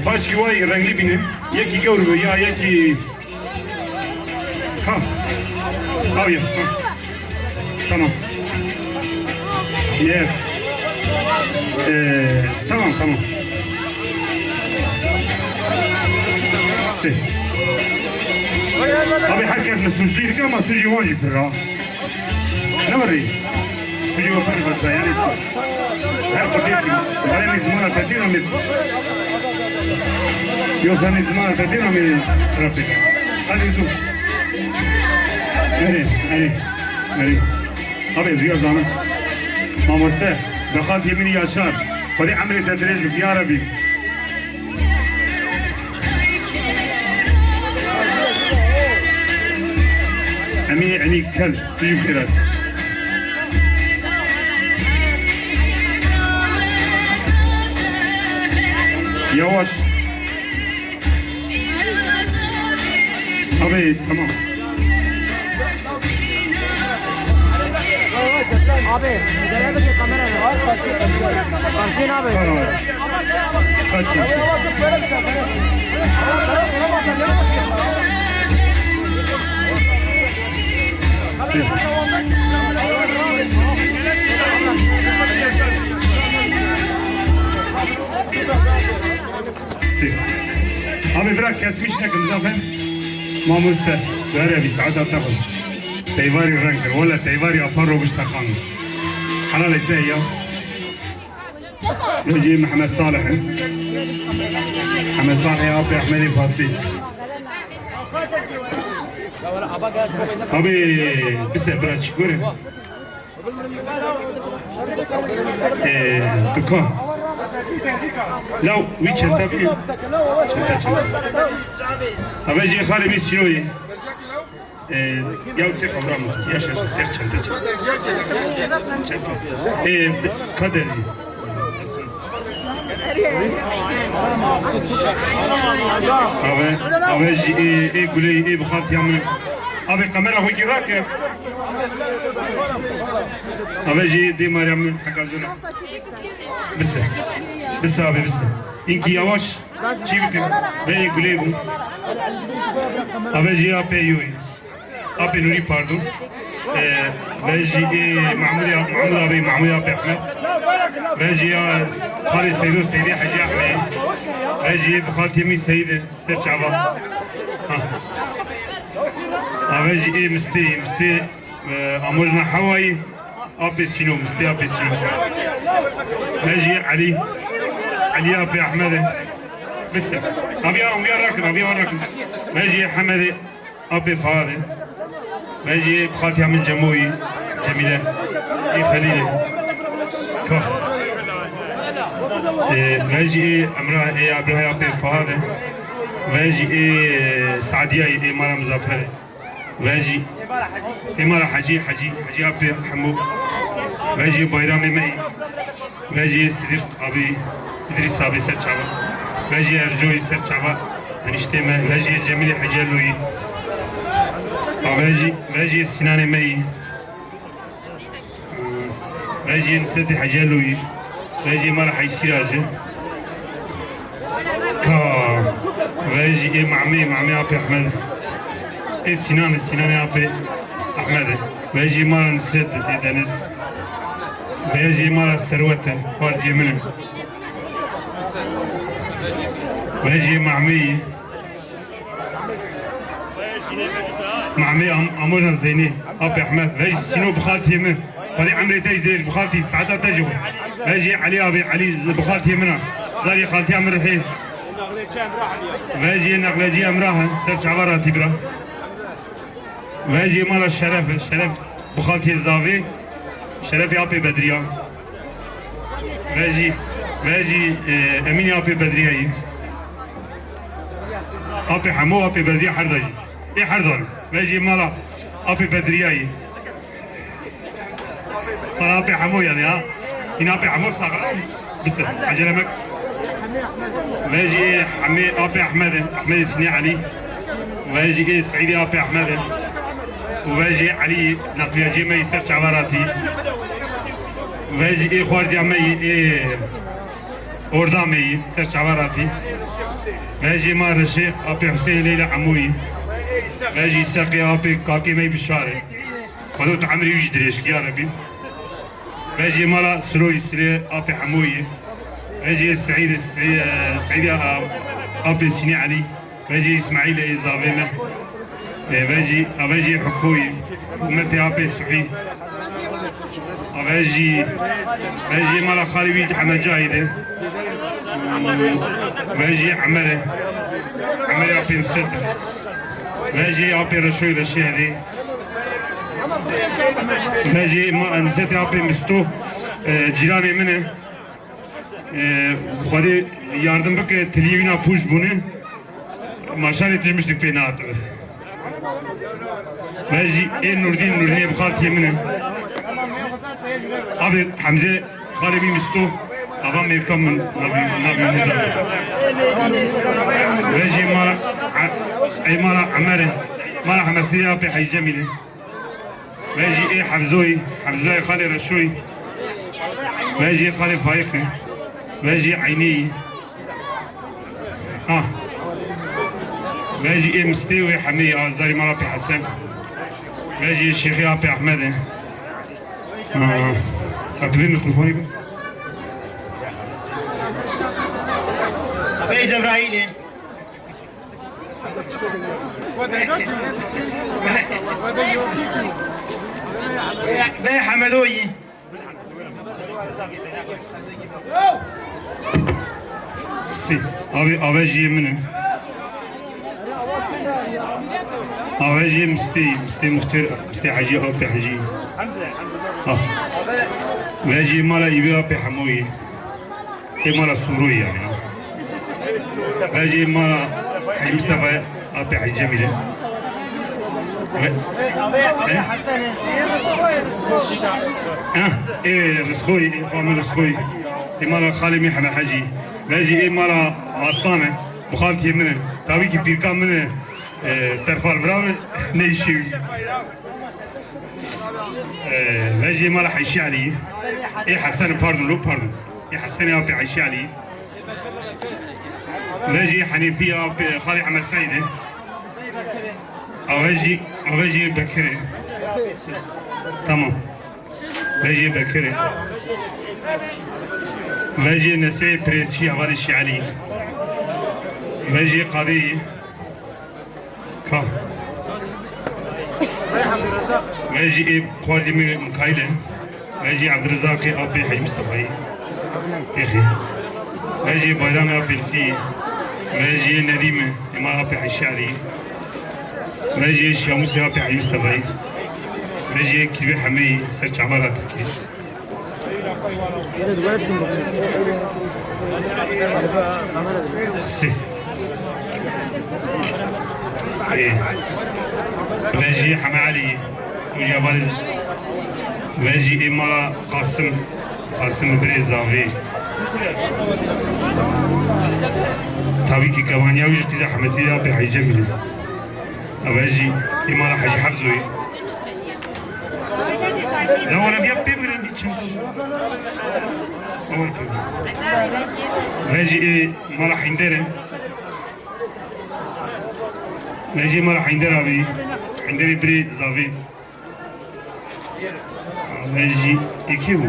باش كواي رنگلی بینه یکی گور یا یکی ها آویه تمام yes tamam tamam abi herkes suçlu ki ama suçu var yıktır ha ne var ya suçu var fazla yani her paketi ben izmana tatina mi yoksa izmana tatina mi trafik hadi zoom hadi abi ziyar zanım mamoste دخلت يميني يا شاب ودي عملي تدريج بك يا ربي امين عينيك كلب تجيب خيرات يواش ابي تمام abi nereye bakıyor kameraya var karşıyın abi kaçın abi bırak kesmiş nekim zaten mamuste böyle bir saat atladım تيفاري رانكر ولا تيفاري أفرو بشتاقان حلال ازاي يا يجي محمد صالح محمد صالح يا أبي أحمدي فاطي أبي بس برا شكوري دكان لو ويكند تبي أبي جي خالي بيسيوي ياو تخ عمرام يا شاش تخشن كادزي أبي جي قولي بخالتي عمري أبي كاميرا هو كراك أبي جي دي مريم حكازونا بس أبي بس إنكي يواش شي بكم بي قولي بو أبي جي أبي يوي أبي نوري باردون بيجي محمود أبي أحمد بيجي خالد سيدو سيدي حجي أحمد بيجي بخالتي مي سيدة سيد شعبان بيجي مستي أمورنا حواي أبي سينو مستي أبي سينو بيجي علي أبي أحمد بس أبي راكن بيجي حمد أبي فاضي بيجي بخالتي من جموي جميلة خليلة بيجي أمراه أبراه أبي فاضي بيجي سعدية إمارة مزافرة بيجي إمارة حجي أبي حمو بيجي بايرامي مي بيجي صديق أبي إدريس أبي سرچابا بيجي أرجوي سرچابا انشتما بيجي جميلة حجالوي بيجي سنان مي بيجي نسد حجالوي بيجي مرحي سراجه كا بيجي معمي أبي أحمد سنان أبي أحمد بيجي مرة نسد دنس بيجي مرة سروته فارجي منه بيجي معمي أمورنا زيني أبي أحمد بيجي شنو بخالتي من فدي عمري تجديش بخالتي ساعتها تجو بيجي علي بخالتي منها زاري خالتي عمر الحين بيجي نقلجي أمراها سرش عباراتي برا بيجي مال الشرف بخالتي الزافي شرفي أبي بدريا بيجي أميني أبي بدريا أبي حمو أبي بدريا حرداجي إيه حردان بيجي مالا أبي بدرياي أنا أبي حمو يعني ها هنا أبي حمو صغر بس عجلمك بيجي أبي أحمد سني علي وبيجي سعيدي أبي أحمد وبيجي علي نقلي جيمي يسرش عباراتي وبيجي خوارزي عمي Ordamey'i, Serçavarati. Veji Maraşi, Abi Hüseyin Leyla Amuyi. Veji Saki Abi Kakimey Bişari. Kudut Amri Yücdiriş ki ya Rabbi. Veji Mara Sroy Sri Abi Hamuyi. Veji Saidi Abi Sini Ali. Veji İsmail İzavime. Veji Hukuyi. Umeti Abi Suhi. Veji Mara Khalibi Hamad Cahide. Veji Amere Abi Nseta. Veji Abi Rashoy Rashidi. Veji Nseta Abi Misto. Cirani Mine. Khadi yardım bak televizyon push bunu. Maşal etmiştik fena atı. Veji Nurdin'e bıkart yemine. Abi Hamze Khalibi Misto. Adam Amerikan mı? Nabi Nizam. Veji Mara Amare. Mara Hamasiye Abi Hay Cemile. Veji Hafzoy Khali Rashoy. Veji Khali Faikhi. Veji Ayni. Veji Mstewi Hami Azari Mara Abi Hassan. Veji Sheikh Abi Ahmed. أتبين الميكروفون يبقى أبي جبرائيل بي حمدوي سي أبي جي منه أبي مستي مختار مستي حجي أو حجي ويجي مالا يبي أبي حموي مالا سوري يعني ويجي مالا حي مصطفى أبي حي جميلة رسخوي قام رسخوي مالا خالي محمد حجي ويجي مالا عصانة بخالتي منه تابي كي بيركام منه ترفال برام نيشي ويجي مالا حيشي علي حسن باردون حسن أبي عيشي علي ويجي حنيفية أبي خالي حمد سعيدة ويجي بكري تمام ويجي بكري ويجي نسي بريسشي أغاري الشيعلي ويجي قاضي كا ويجي خوازي مكايلة ويجي عبد الرزاق أبي حي مصطفى يخي ويجي بايران أبي الفي ويجي نديمة إما أبي حي الشعري ويجي شاموس أبي حي مصطفى ويجي كبير حمي سرچ عمالات كي سي ويجي حمى علي ويجي أبارز ويجي إمارة قاسم بريزاوي تابي كي كوانيا ويجي كيزا حمسية بحي جميلة ويجي إمارة حجي حفظوي لا وانا بيب بيبرن دي تشنش ويجي إمارة حندرة ويجي إمارة حندرة بي حندرة بريد زاوي ويجي يكيبو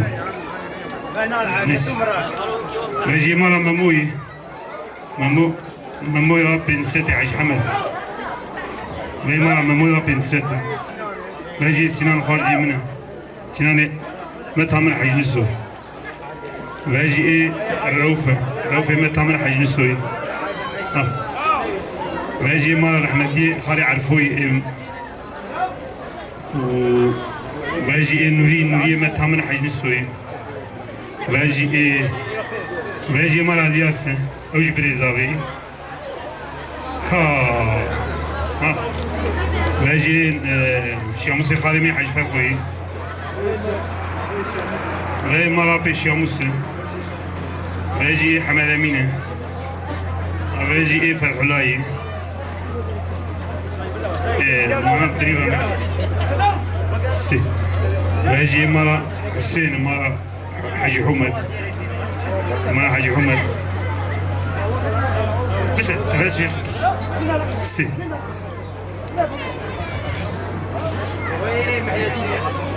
ويجي مرة مموي ربي نسيتي عيش حمد ويجي مرة مموي ربي نسيتي ويجي سنان خارجي منه سنان متعمل حج نسوي ويجي الروفة متعمل حج نسوي ويجي مرة رحمتي خالي عرفوي ويجي نوري ما تعمل حاجة نسوي ويجي مرة الياس أوج بريزاوي كا ويجي شاموسي خالمي حاج فرقوي ويجي مرة بشاموسي ويجي حمد أمينة ويجي فرحلاي محمد دريبا سي ويجي مرة حسين مرة حاج حمد إمارة حاجي حمد بس أبشر سي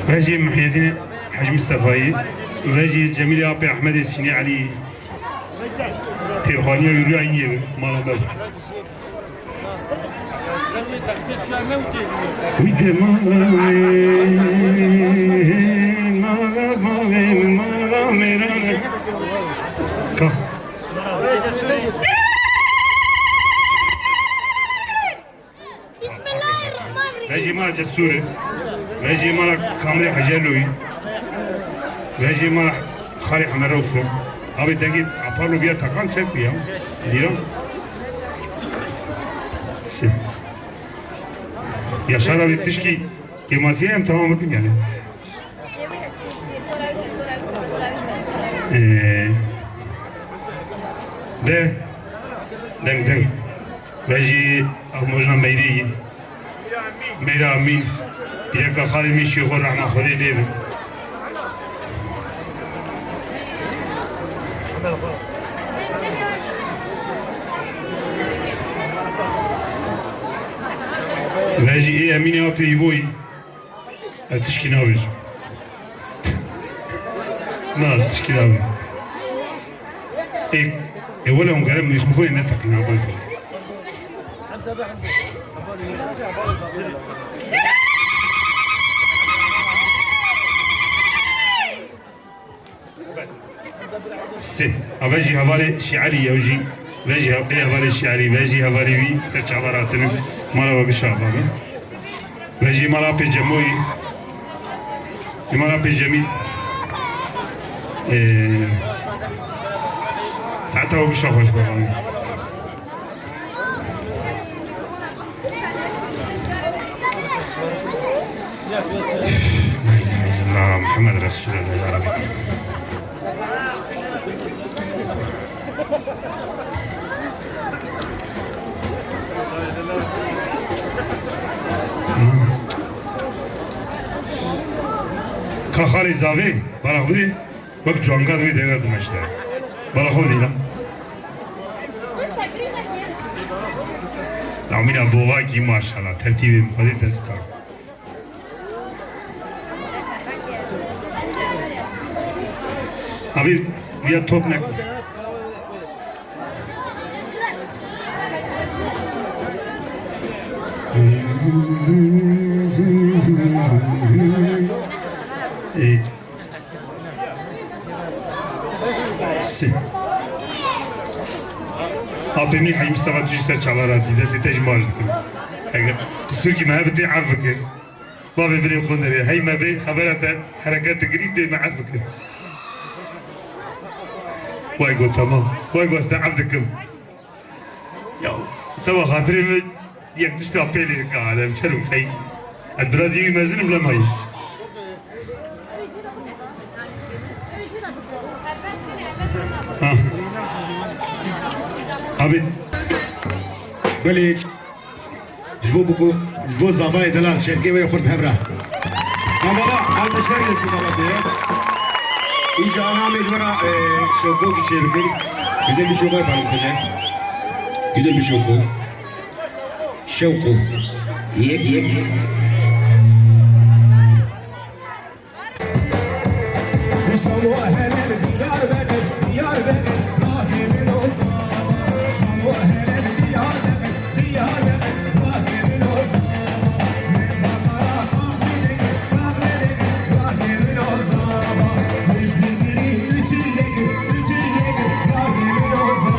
فاجي محي الدين حاج مصطفى فاجي جميل أبي أحمد السيني علي تيرخانية يروي عينيه مالا بابا ويدي مالا مالا ميرانا كا بسم الله الرحمن الرحيم. فاجي مالا جسورة فاجي مالا كامري حجالوي فاجي مالا خاري حمروفو أبي دقيق أبارلو بيا تكان شايف يا ديران سي يا شارع بتشكي كماسية هم تمام ممكن يعني ده دنگ باجي موجنا ميري ميرا أمين يا خالي مشي خور رحمة خدي ديبه باجي إيه أمين أبي يبوي أتشكي نابج ما تشكي نابج إيه ولا هم قالوا مش مفروض إن نتقي نابج سه أبجي هوالي شعري يوجي باجي هوالي شعري باجي هوالي بي سرچ عباراتنا مالا وقشابا باجي مالا بي جموي مالا بي جميل ساعتها وقشابا شبابا لا إله إلا الله محمد رسول الله يا ربي كخالي زاوي بالا خودي بك جوانگا دوی دیگر دمشته بالا خودی لا نامین ابوها کی ماشاءالله ترتیب خودی دستا ابي بیا توپ نکن سي أبي مني حي مستوى تجسر شغلات دي ستة جمارز كم أجا قصور كي ما هبتي عفك بابي بني قندري هاي ما بي خبرات حركات جديدة مع عفك واي قول تمام واي قول استعفكم يا سوا خاطري يكتشف أبيلي كعالم شرم هاي البرازيلي ما زين ملام هاي أبي بليج جبو بكو جبو زافاي دلال شركة ويخور بهبرة كمالا هل تشتغل السيدة بديه إيش أنا مجبرة شوكو كي شيركن güzel bir şoku yapalım kocam güzel bir şoku şoku yek Şamu helal diyar benim, diyar benim, rahimin olsa. Şamu helal diyar benim, diyar benim, rahimin olsa. Men pazara tahminik, rahimin olsa. Müşteri ütülegi, rahimin olsa.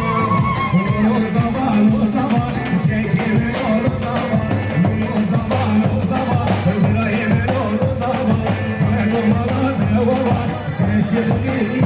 O zaman, çekimin o zaman. O zaman, rahimin o zaman. Ben olmadan ne var? Şehir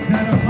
Set up.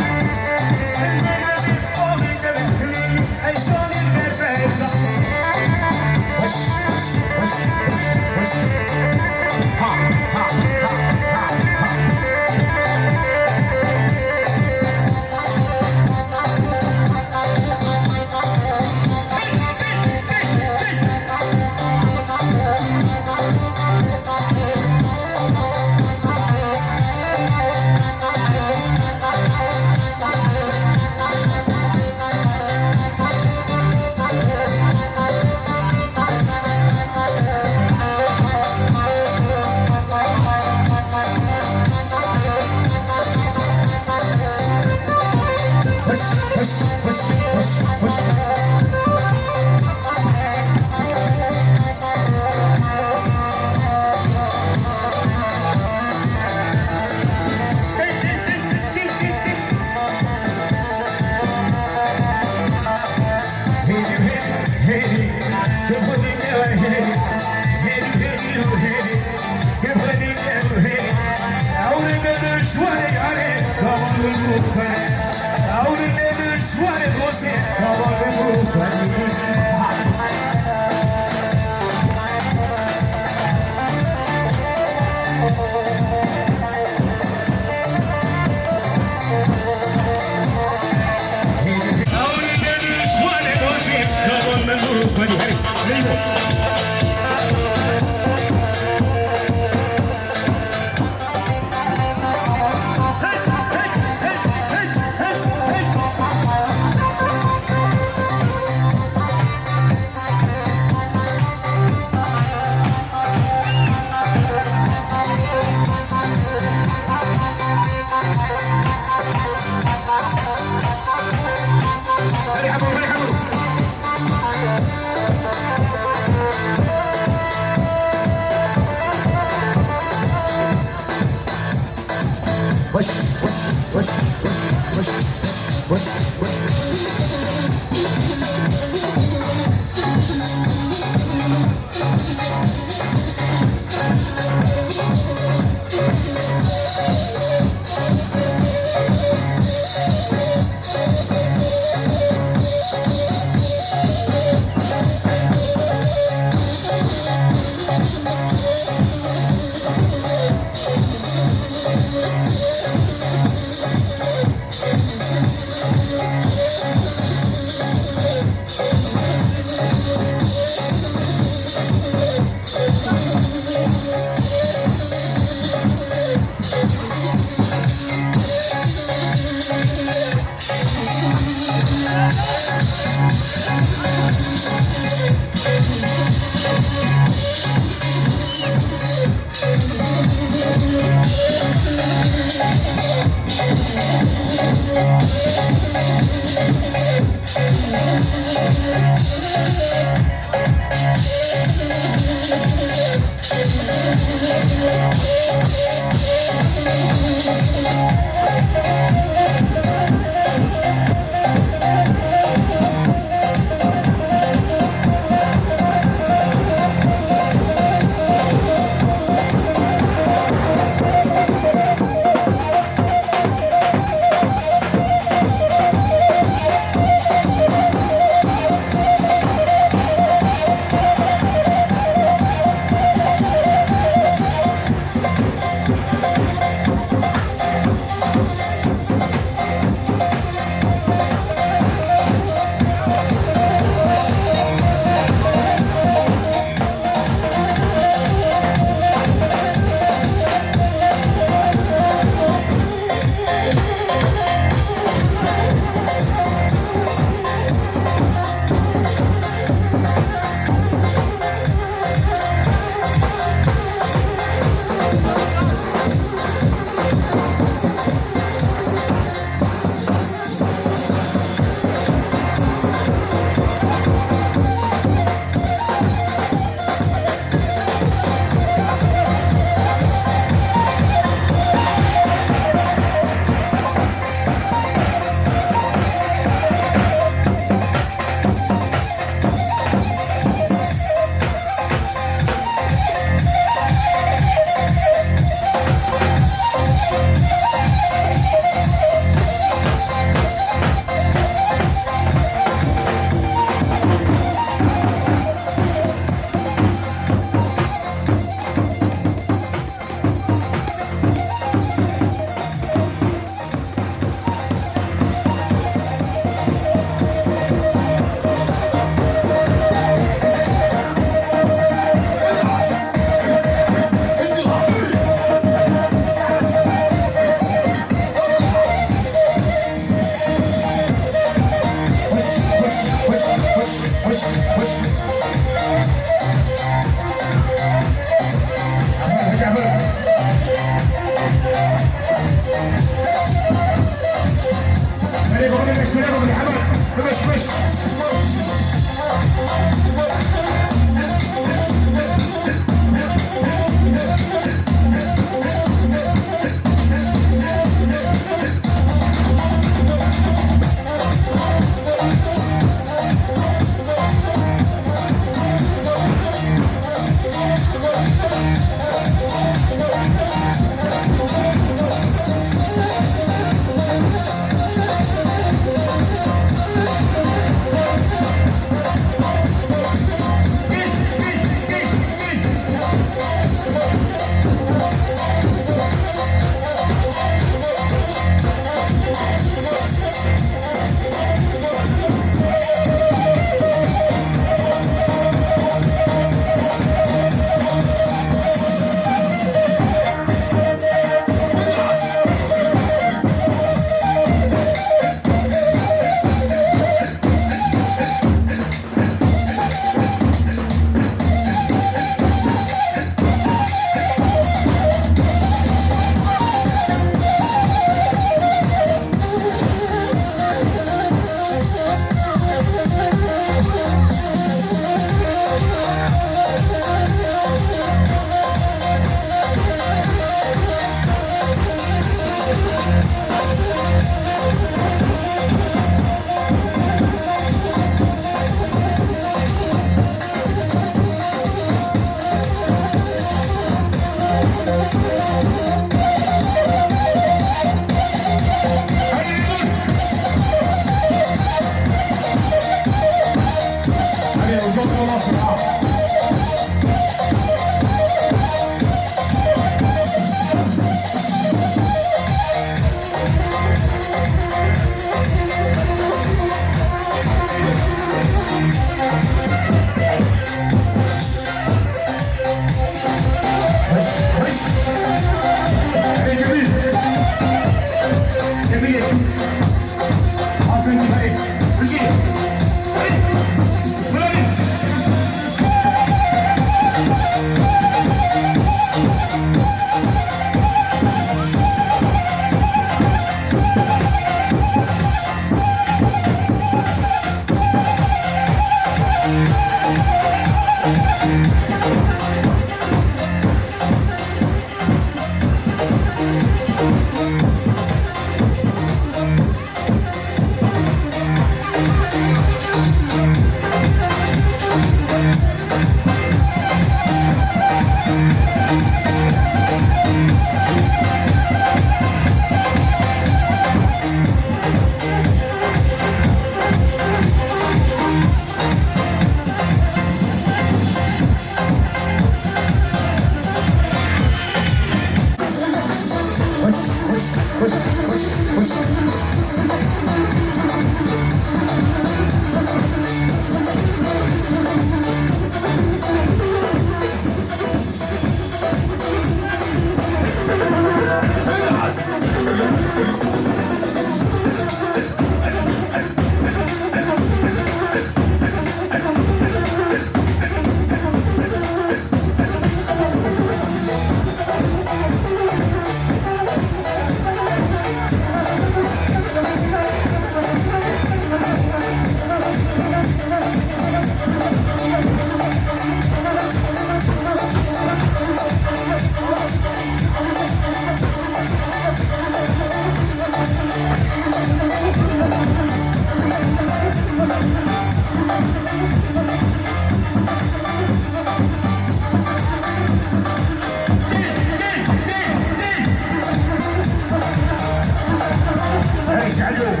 عليهم.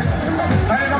هاي